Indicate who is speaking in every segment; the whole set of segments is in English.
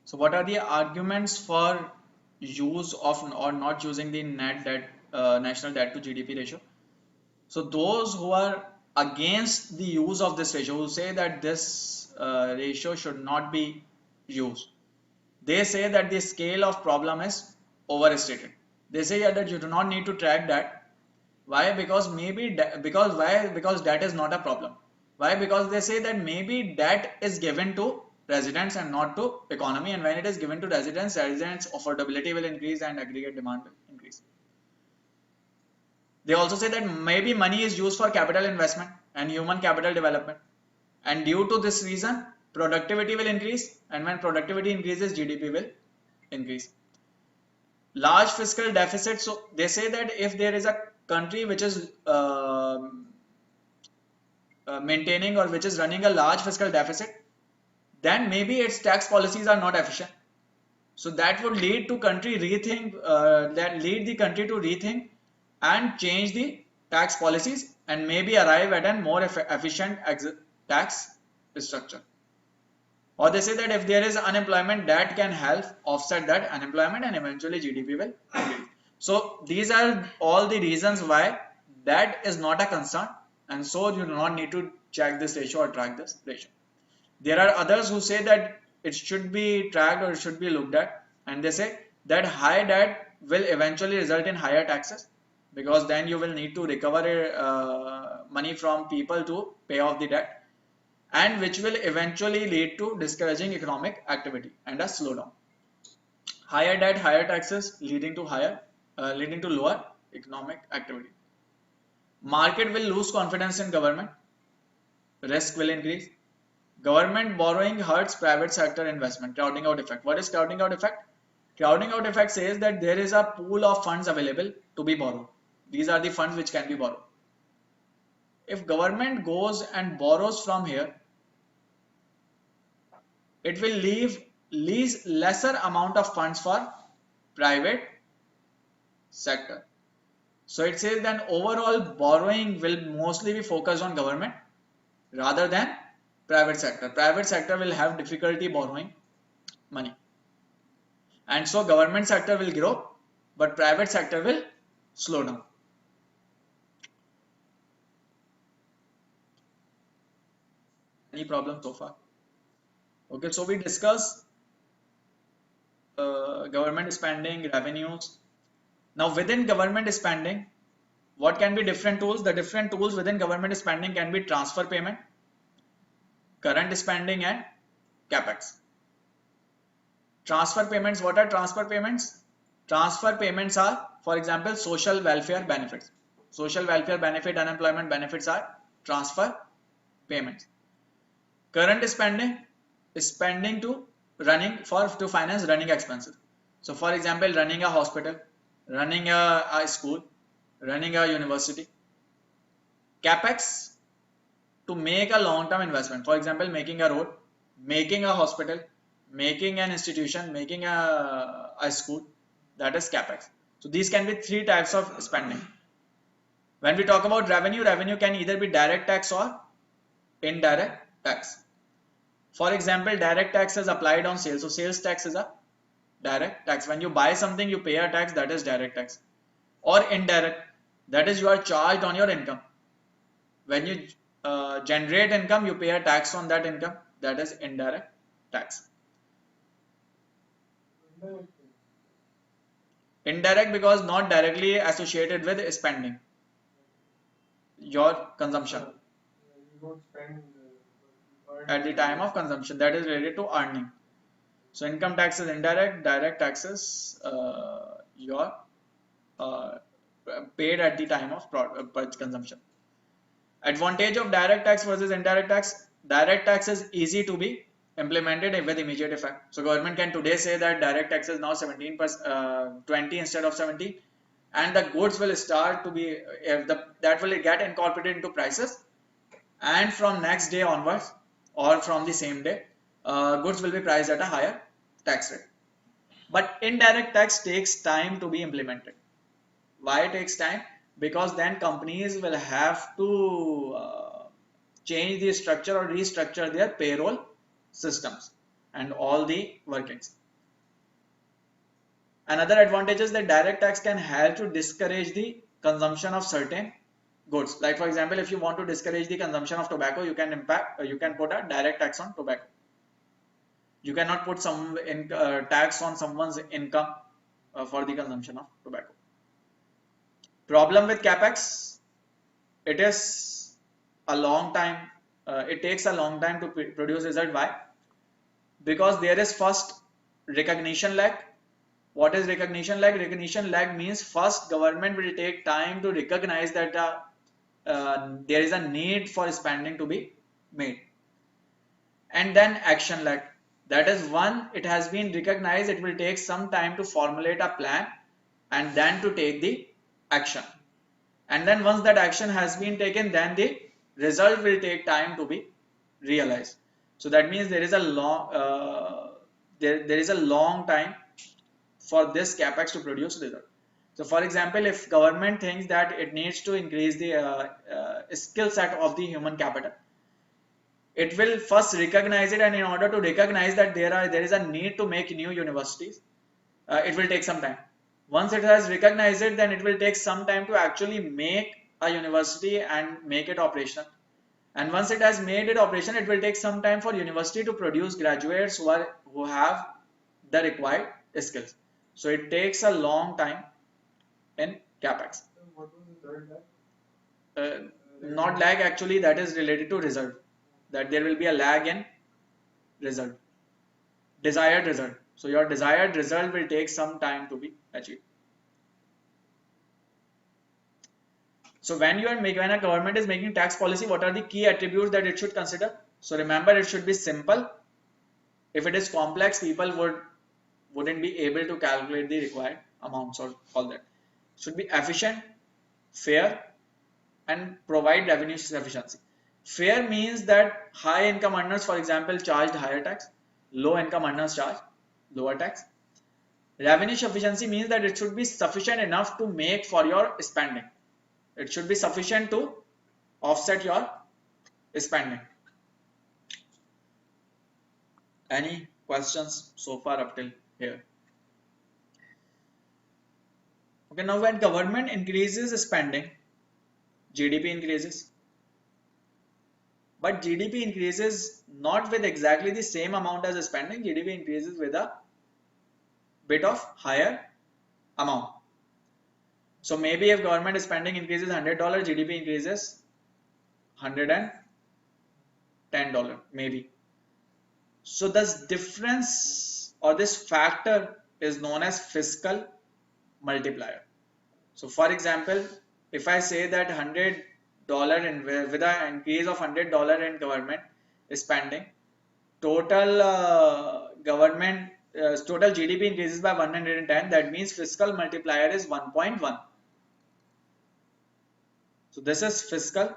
Speaker 1: So what are the arguments for use of or not using the net debt, national debt to GDP ratio? So those who are against the use of this ratio, who say that this ratio should not be used, they say that the scale of problem is overstated. They say that you do not need to track that. Why? Because maybe because why? Because that is not a problem. Why? Because they say that maybe that is given to residents and not to economy, and when it is given to residents, residents affordability will increase and aggregate demand will increase. They also say that maybe money is used for capital investment and human capital development, and due to this reason productivity will increase, and when productivity increases GDP will increase. Large fiscal deficit, so they say that if there is a country which is maintaining or which is running a large fiscal deficit, then maybe its tax policies are not efficient. So that would lead to country rethink, that lead the country to rethink and change the tax policies and maybe arrive at a more efficient tax structure. Or they say that if there is unemployment, that can help offset that unemployment and eventually GDP will increase. So these are all the reasons why that is not a concern, and so you do not need to check this ratio or track this ratio. There are others who say that it should be tracked or it should be looked at, and they say that high debt will eventually result in higher taxes, because then you will need to recover money from people to pay off the debt, and which will eventually lead to discouraging economic activity and a slowdown. Higher debt, higher taxes leading to lower economic activity. Market will lose confidence in government, risk will increase. Government borrowing hurts private sector investment. Crowding out effect. What is crowding out effect? Crowding out effect says that there is a pool of funds available to be borrowed. These are the funds which can be borrowed. If government goes and borrows from here, it will leave lesser amount of funds for private sector. So it says that overall borrowing will mostly be focused on government rather than private sector. Private sector will have difficulty borrowing money, and so government sector will grow, but private sector will slow down. Any problem so far? Okay, so we discuss government spending, revenues. Now within government spending, what can be different tools? The different tools within government spending can be transfer payment, current spending, and capex. Transfer payments, what are transfer payments? Transfer payments are, for example, social welfare benefits. Social welfare benefit, unemployment benefits are transfer payments. Current spending is spending to finance running expenses. So for example, running a hospital, running a school, running a university. Capex, to make a long-term investment. For example, making a road, making a hospital, making an institution, making a school, that is capex. So these can be three types of spending. When we talk about revenue, revenue can either be direct tax or indirect tax. For example, direct tax is applied on sales. So sales tax is a direct tax. When you buy something, you pay a tax, that is direct tax. Or indirect, that is you are charged on your income. When you generate income, you pay a tax on that income, that is indirect tax. Indirect because not directly associated with spending, your consumption at the time of consumption, that is related to earning. So income tax is indirect, direct taxes your paid at the time of consumption. Advantage of direct tax versus indirect tax. Direct tax is easy to be implemented with immediate effect. So government can today say that direct tax is now 17%, 20 instead of 70, and the goods will start to be, that will get incorporated into prices, and from next day onwards or from the same day, goods will be priced at a higher tax rate. But indirect tax takes time to be implemented. Why it takes time? Because then companies will have to change the structure or restructure their payroll systems and all the workings. Another advantage is that direct tax can help to discourage the consumption of certain goods. Like for example, if you want to discourage the consumption of tobacco, you can put a direct tax on tobacco. You cannot put tax on someone's income for the consumption of tobacco. Problem with capex, it is a long time. It takes a long time to produce result. Why? Because there is first recognition lag. What is recognition lag? Recognition lag means first government will take time to recognize that there is a need for spending to be made, and then action lag. That is, one, it has been recognized, it will take some time to formulate a plan and then to take the action. And then once that action has been taken, then the result will take time to be realized. So that means there is a long time for this capex to produce result. So for example, if government thinks that it needs to increase the skill set of the human capital, it will first recognize it, and in order to recognize that there is a need to make new universities, it will take some time. Once it has recognized it, then it will take some time to actually make a university and make it operational. And once it has made it operational, it will take some time for university to produce graduates who have the required skills. So it takes a long time in capex.
Speaker 2: What was the third lag?
Speaker 1: Not lag, actually, that is related to result. That there will be a lag in result, desired result. So your desired result will take some time to be achieved. So when a government is making tax policy, what are the key attributes that it should consider? So remember, it should be simple. If it is complex, people wouldn't be able to calculate the required amounts or all that. It should be efficient, fair, and provide revenue sufficiency. Fair means that high income earners, for example, charged higher tax. Low income earners charge lower tax. Revenue sufficiency means that it should be sufficient enough to make for your spending. It should be sufficient to offset your spending. Any questions so far up till here? Okay, now when government increases spending, GDP increases. But GDP increases not with exactly the same amount as spending. GDP increases with a bit of higher amount. So maybe if government spending increases $100, GDP increases $110, maybe. So this difference or this factor is known as fiscal multiplier. So for example, if I say that $100 with an increase of $100 in government spending, total total GDP increases by 110. That means fiscal multiplier is 1.1. So this is fiscal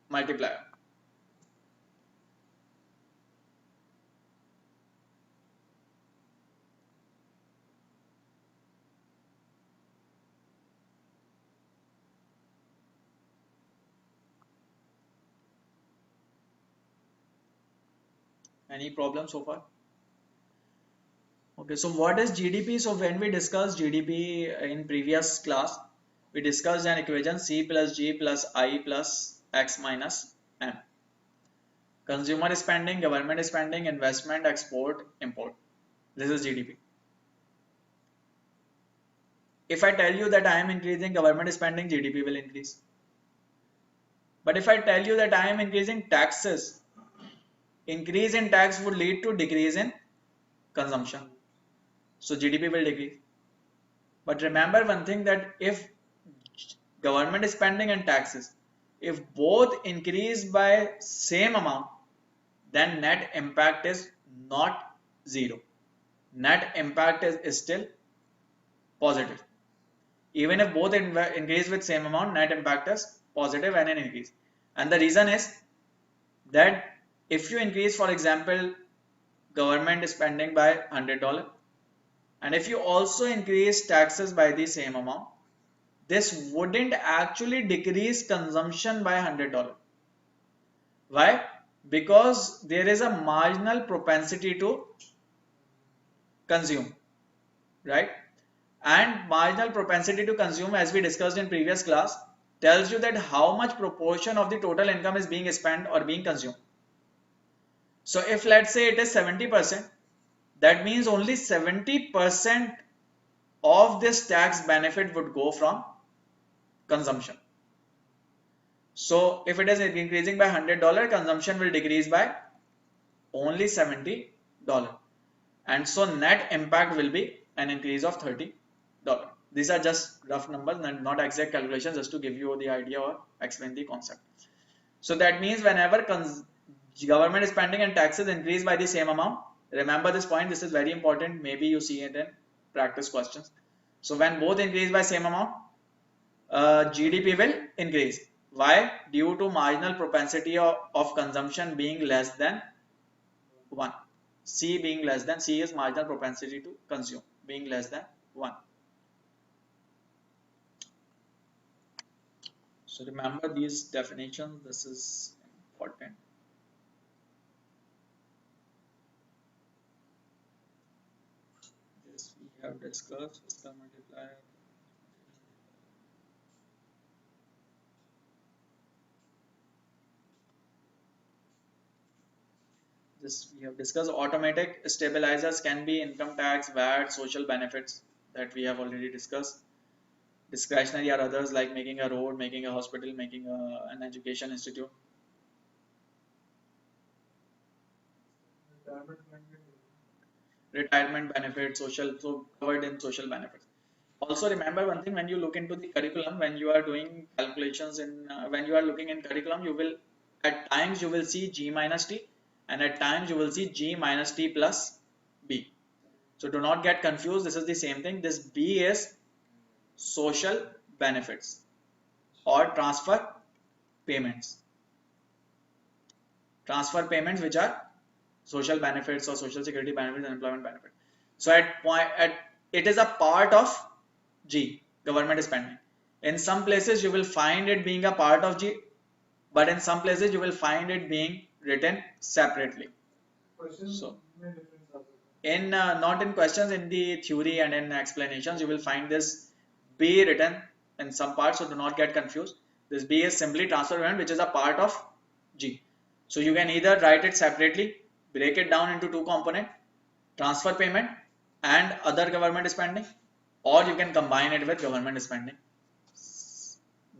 Speaker 1: multiplier. Any problem so far? Okay, so what is GDP? So when we discussed GDP in previous class, we discussed an equation C plus G plus I plus X minus M. Consumer spending, government spending, investment, export, import. This is GDP. If I tell you that I am increasing government spending, GDP will increase. But if I tell you that I am increasing taxes, increase in tax would lead to decrease in consumption. So GDP will decrease. But remember one thing, that if government spending and taxes, if both increase by same amount, then net impact is not zero. Net impact is still positive. Even if both increase with same amount, net impact is positive and an increase. And the reason is that if you increase, for example, government spending by $100, and if you also increase taxes by the same amount, this wouldn't actually decrease consumption by $100. Why? Because there is a marginal propensity to consume, right? And marginal propensity to consume, as we discussed in previous class, tells you that how much proportion of the total income is being spent or being consumed. So if let's say it is 70%, that means only 70% of this tax benefit would go from consumption. So if it is increasing by $100, consumption will decrease by only $70. And so net impact will be an increase of $30. These are just rough numbers, not exact calculations, just to give you the idea or explain the concept. So that means whenever government spending and taxes increase by the same amount, remember this point, this is very important, maybe you see it in practice questions. So when both increase by same amount, GDP will increase. Why? Due to marginal propensity of consumption being less than 1. C being less than, C is marginal propensity to consume being less than 1. So remember these definitions, this is important. This we have discussed, fiscal multiplier. This we have discussed. Automatic stabilizers can be income tax, VAT, social benefits that we have already discussed. Discretionary are others like making a road, making a hospital, making an education institute. Retirement benefits, social, so covered in social benefits. Also remember one thing, when you look into the curriculum, when you are doing calculations in, when you are looking in curriculum, you will, at times you will see G minus T, and at times you will see G minus T plus B. So do not get confused, this is the same thing. This B is social benefits or transfer payments. Transfer payments which are social benefits or social security benefits and employment benefit. So it is a part of G, government spending. In some places you will find it being a part of G, but in some places you will find it being written separately. So in not in questions, in the theory and in explanations, you will find this B written in some parts, so do not get confused. This B is simply transfer payment, which is a part of G. So you can either write it separately, break it down into two components, transfer payment and other government spending, or you can combine it with government spending.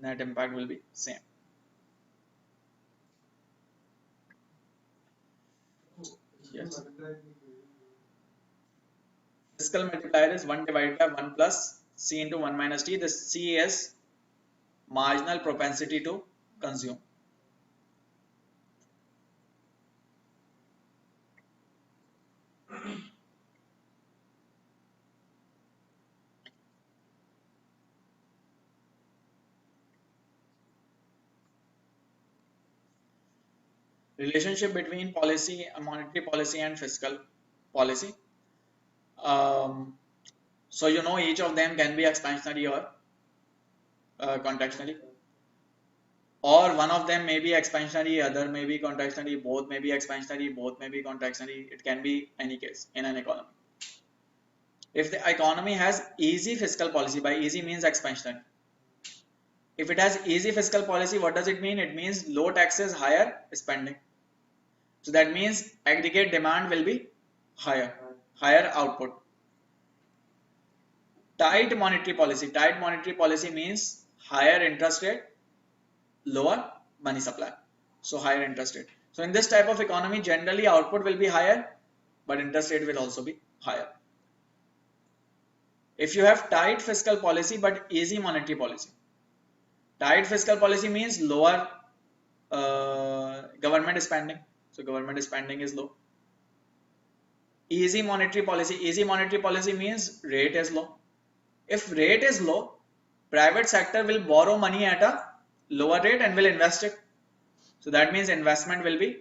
Speaker 1: Net impact will be same. Yes. Fiscal multiplier is 1 divided by 1 plus C into 1 minus T. The C is marginal propensity to consume. Relationship between policy, monetary policy and fiscal policy. So you know each of them can be expansionary or contractionary, or one of them may be expansionary, other may be contractionary, both may be expansionary, both may be contractionary. It can be any case in an economy. If the economy has easy fiscal policy, by easy means expansionary. If it has easy fiscal policy, what does it mean? It means low taxes, higher spending. So that means aggregate demand will be higher, higher output. Tight monetary policy. Tight monetary policy means higher interest rate, lower money supply. So higher interest rate. So in this type of economy, generally output will be higher, but interest rate will also be higher. If you have tight fiscal policy but easy monetary policy, tight fiscal policy means lower government spending. So government spending is low. Easy monetary policy means rate is low. If rate is low, private sector will borrow money at a lower rate and will invest it. So that means investment will be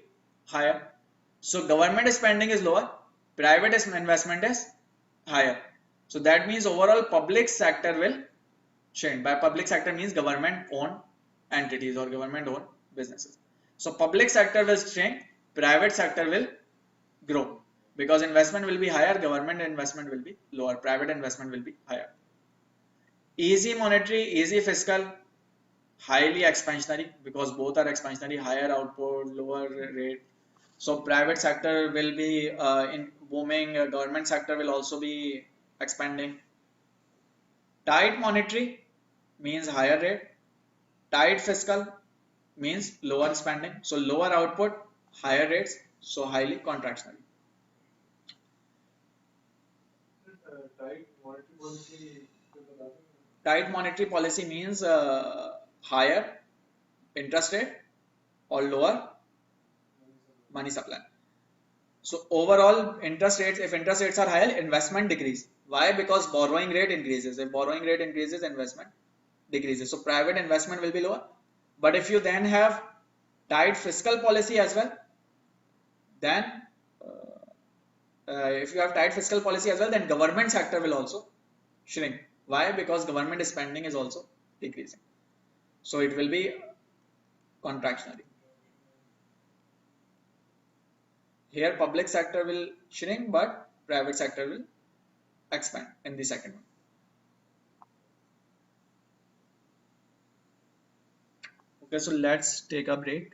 Speaker 1: higher. So government spending is lower, private investment is higher. So that means overall public sector will shrink. By public sector means government owned entities or government owned businesses. So public sector will shrink, private sector will grow, because investment will be higher, government investment will be lower, private investment will be higher. Easy monetary, easy fiscal, highly expansionary, because both are expansionary, higher output, lower rate. So private sector will be in booming, government sector will also be expanding. Tight monetary means higher rate, tight fiscal means lower spending. So lower output, higher rates, so highly contractionary. Tight monetary policy means higher interest rate or lower money supply. So overall interest rates, if interest rates are higher, investment decrease. Why? Because borrowing rate increases. If borrowing rate increases, investment decreases. So private investment will be lower. But if you then have tight fiscal policy as well, then if you have tight fiscal policy as well, then government sector will also shrink. Why? Because government spending is also decreasing. So it will be contractionary. Here public sector will shrink, but private sector will expand in the second one. Okay, so let's take a break.